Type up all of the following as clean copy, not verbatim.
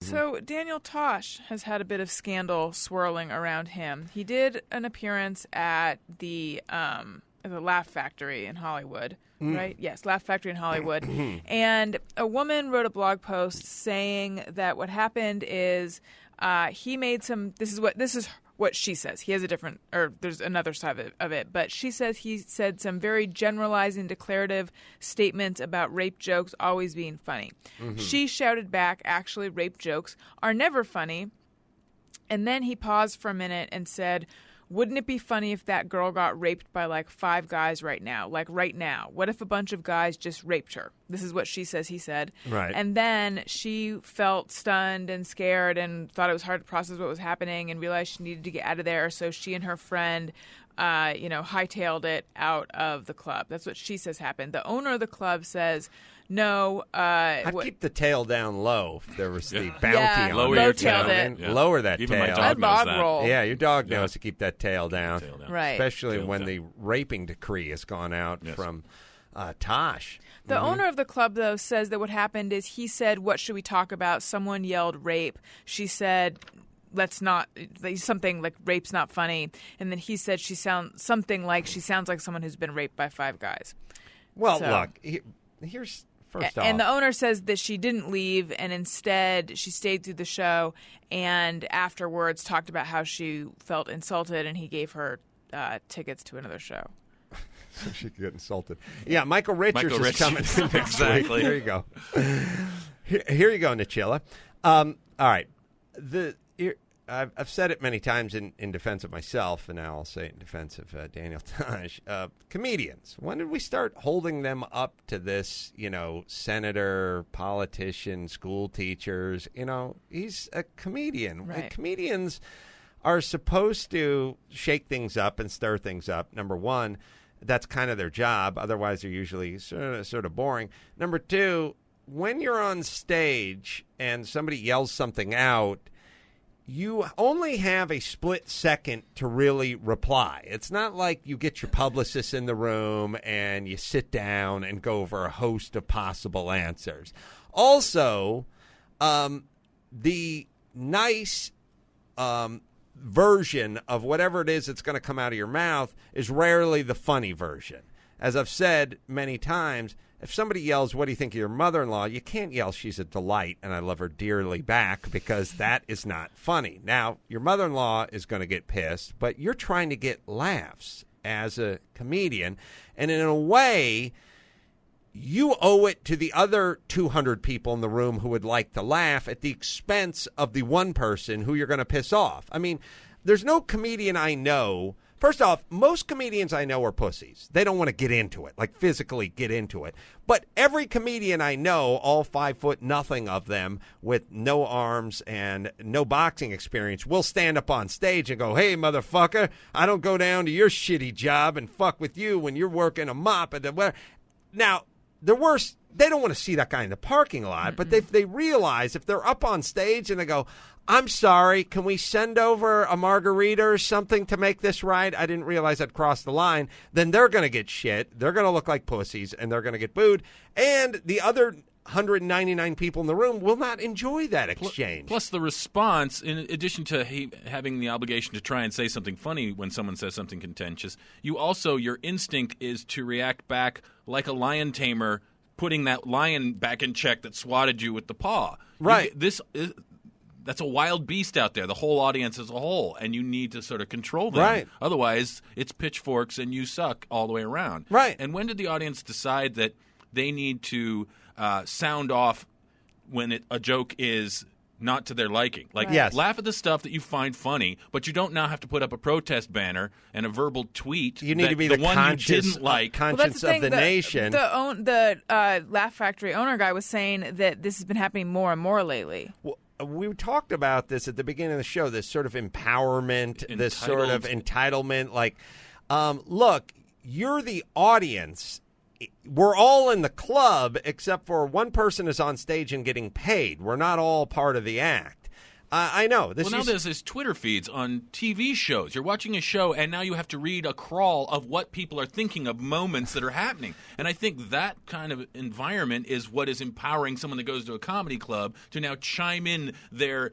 So Daniel Tosh has had a bit of scandal swirling around him. He did an appearance at the Laugh Factory in Hollywood, right? Yes, Laugh Factory in Hollywood. And a woman wrote a blog post saying that what happened is he made some. This is what she says. He has a different, or there's another side of it. But she says he said some very generalizing, declarative statements about rape jokes always being funny. She shouted back, actually, rape jokes are never funny. And then he paused for a minute and said, wouldn't it be funny if that girl got raped by like 5 guys right now? Like right now. What if a bunch of guys just raped her? This is what she says he said. Right. And then she felt stunned and scared and thought it was hard to process what was happening and realized she needed to get out of there. So she and her friend, hightailed it out of the club. That's what she says happened. The owner of the club says, no. I'd keep the tail down low if there was the bounty on Lower it. your tail. Lower that Even tail. my dog knows log that. roll. Yeah, your dog knows to keep that tail down. Right. Especially Tail when down. the raping decree has gone out from Tosh. The owner of the club, though, says that what happened is he said, what should we talk about? Someone yelled rape. She said, let's not, something like rape's not funny. And then he said she sounds like someone who's been raped by 5 guys. Well, So- look, here's first off. And the owner says that she didn't leave, and instead she stayed through the show and afterwards talked about how she felt insulted, and he gave her tickets to another show. So she could get insulted. Yeah, Michael Richards is Richards. coming in next Exactly. week. Here you go. Here you go, Nichilla. All right. I've said it many times in defense of myself, and now I'll say it in defense of Daniel Tosh. Comedians, when did we start holding them up to this, senator, politician, school teachers? He's a comedian. Right. Comedians are supposed to shake things up and stir things up, number one. That's kind of their job. Otherwise, they're usually sort of boring. Number two, when you're on stage and somebody yells something out, you only have a split second to really reply. It's not like you get your publicist in the room and you sit down and go over a host of possible answers. Also, the nice version of whatever it is that's going to come out of your mouth is rarely the funny version. As I've said many times, if somebody yells, what do you think of your mother-in-law? You can't yell, she's a delight and I love her dearly back, because that is not funny. Now, your mother-in-law is going to get pissed, but you're trying to get laughs as a comedian. And in a way, you owe it to the other 200 people in the room who would like to laugh at the expense of the one person who you're going to piss off. I mean, there's no comedian I know. First off, most comedians I know are pussies. They don't want to get into it, like physically get into it. But every comedian I know, all 5'0" of them with no arms and no boxing experience, will stand up on stage and go, hey, motherfucker, I don't go down to your shitty job and fuck with you when you're working a mop. Now, the worst, they don't want to see that guy in the parking lot, but they realize if they're up on stage and they go, I'm sorry, can we send over a margarita or something to make this right? I didn't realize I'd crossed the line. Then they're going to get shit. They're going to look like pussies, and they're going to get booed. And the other 199 people in the room will not enjoy that exchange. Plus the response, in addition to having the obligation to try and say something funny when someone says something contentious, your instinct is to react back like a lion tamer putting that lion back in check that swatted you with the paw. Right. That's a wild beast out there, the whole audience as a whole, and you need to sort of control them. Right. Otherwise, it's pitchforks and you suck all the way around. Right. And when did the audience decide that they need to sound off when a joke is not to their liking? Like, Yes. laugh at the stuff that you find funny, but you don't now have to put up a protest banner and a verbal tweet. You need to be the one conscious, you didn't like. conscience of the nation. The Laugh Factory owner guy was saying that this has been happening more and more lately. Well, we talked about this at the beginning of the show, this sort of empowerment, this sort of entitlement. Like, look, you're the audience. We're all in the club except for one person is on stage and getting paid. We're not all part of the act. I know. Now there's this Twitter feeds on TV shows. You're watching a show, and now you have to read a crawl of what people are thinking of moments that are happening. And I think that kind of environment is what is empowering someone that goes to a comedy club to now chime in their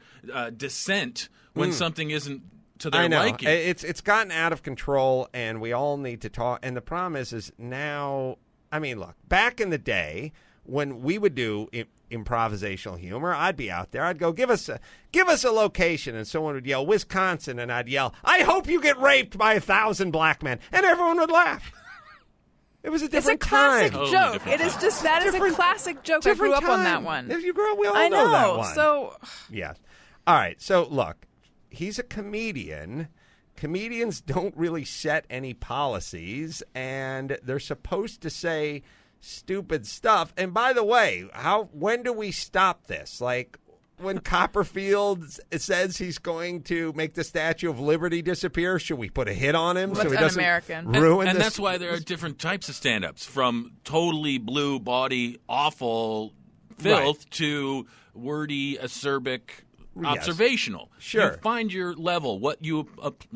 dissent when something isn't to their liking. It's gotten out of control, and we all need to talk. And the problem is now, I mean, look, back in the day when we would do improvisational humor, I'd be out there. I'd go, give us a location, and someone would yell Wisconsin, and I'd yell, I hope you get raped by 1,000 black men, and everyone would laugh. It was a different time. It's a classic joke. It is just that is a classic joke. I grew up on that one. If you grew up, we all know that one. So yeah. All right. So look, he's a comedian. Comedians don't really set any policies, and they're supposed to say stupid stuff. And by the way, when do we stop this? Like when Copperfield says he's going to make the Statue of Liberty disappear, should we put a hit on him so he doesn't un-American. ruin and this? That's why there are different types of stand-ups, from totally blue body, awful filth to wordy, acerbic, observational. Sure. You find your level,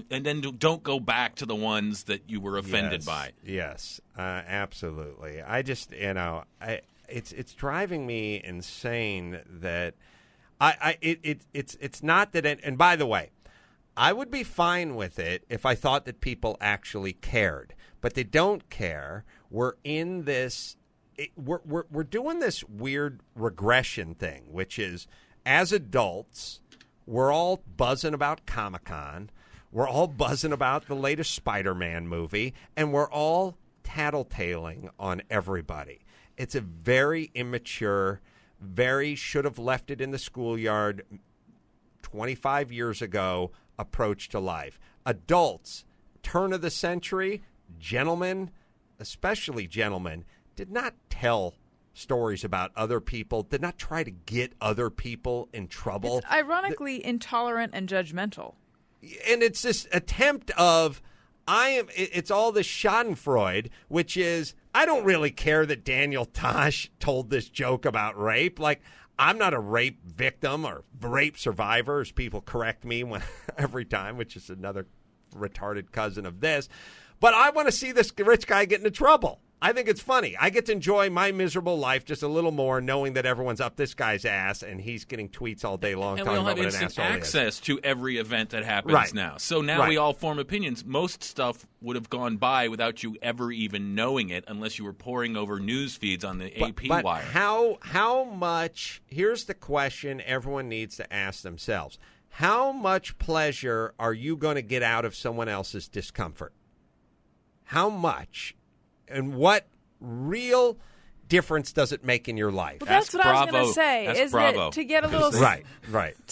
and then don't go back to the ones that you were offended by. Yes, absolutely. I just, it's driving me insane that it's not that. And by the way, I would be fine with it if I thought that people actually cared, but they don't care. We're in this. We're doing this weird regression thing, which is, as adults, we're all buzzing about Comic-Con. We're all buzzing about the latest Spider-Man movie, and we're all tattletaling on everybody. It's a very immature, very should have left it in the schoolyard 25 years ago approach to life. Adults, turn of the century, gentlemen, especially gentlemen, did not tell stories about other people, did not try to get other people in trouble. It's ironically intolerant and judgmental. And it's this attempt of, it's all this schadenfreude, which is, I don't really care that Daniel Tosh told this joke about rape. Like, I'm not a rape victim or rape survivor, as people correct me every time, which is another retarded cousin of this. But I want to see this rich guy get into trouble. I think it's funny. I get to enjoy my miserable life just a little more, knowing that everyone's up this guy's ass and he's getting tweets all day long. And we all have instant access to every event that happens now. So now we all form opinions. Most stuff would have gone by without you ever even knowing it, unless you were poring over news feeds on the AP wire. How much? Here's the question everyone needs to ask themselves: how much pleasure are you going to get out of someone else's discomfort? How much? And what real difference does it make in your life? Well, that's what I was going to say. Is that to get a little right?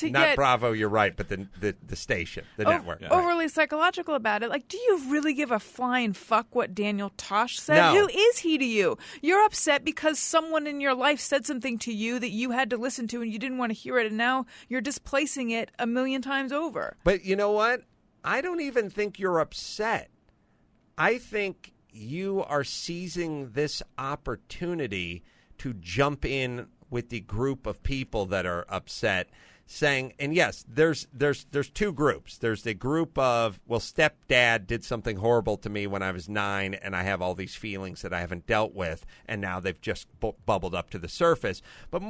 Not Bravo, you're right, but the station, the network. Overly psychological about it. Like, do you really give a flying fuck what Daniel Tosh said? No. Who is he to you? You're upset because someone in your life said something to you that you had to listen to and you didn't want to hear it, and now you're displacing it a million times over. But you know what? I don't even think you're upset. I think you are seizing this opportunity to jump in with the group of people that are upset, saying, and yes, there's two groups. There's the group of, well, stepdad did something horrible to me when I was 9, and I have all these feelings that I haven't dealt with, and now they've just bubbled up to the surface. But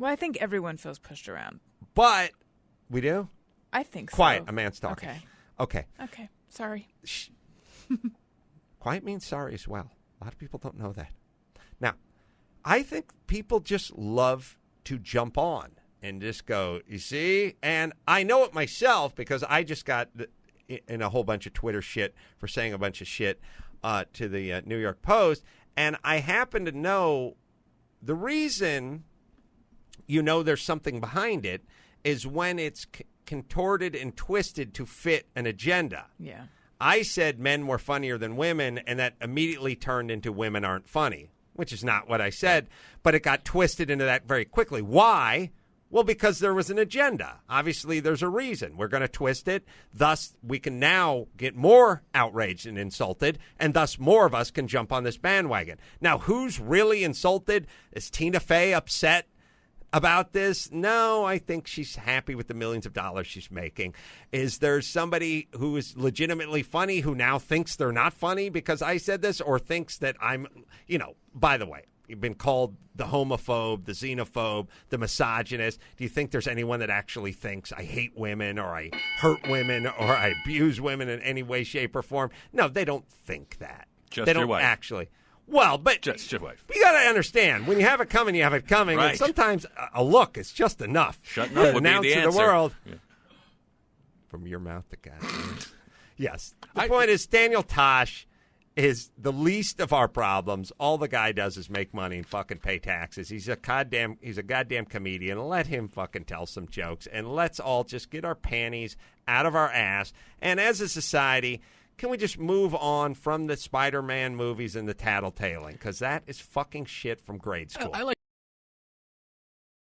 I think everyone feels pushed around. But we do? I think so. Quiet, a man's talking. Okay. Sorry. Shh. Quiet means sorry as well. A lot of people don't know that. Now, I think people just love to jump on and just go, you see? And I know it myself because I just got in a whole bunch of Twitter shit for saying a bunch of shit to the New York Post. And I happen to know the reason there's something behind it is when it's contorted and twisted to fit an agenda. Yeah. I said men were funnier than women, and that immediately turned into women aren't funny, which is not what I said, but it got twisted into that very quickly. Why? Well, because there was an agenda. Obviously, there's a reason. We're going to twist it. Thus, we can now get more outraged and insulted, and thus more of us can jump on this bandwagon. Now, who's really insulted? Is Tina Fey upset about this? No, I think she's happy with the millions of dollars she's making. Is there somebody who is legitimately funny who now thinks they're not funny because I said this, or thinks that I'm, by the way, you've been called the homophobe, the xenophobe, the misogynist. Do you think there's anyone that actually thinks I hate women or I hurt women or I abuse women in any way, shape, or form? No, they don't think that. Just they don't your wife. Actually. Well, but just your wife. You got to understand, when you have it coming, you have it coming. Right. And sometimes a look is just enough. Shutting up to would be announce the to answer. the world. Yeah. From your mouth to God. Yes. The point is, Daniel Tosh is the least of our problems. All the guy does is make money and fucking pay taxes. He's a goddamn comedian. Let him fucking tell some jokes, and let's all just get our panties out of our ass. And as a society, can we just move on from the Spider-Man movies and the tattletaling? Because that is fucking shit from grade school. I like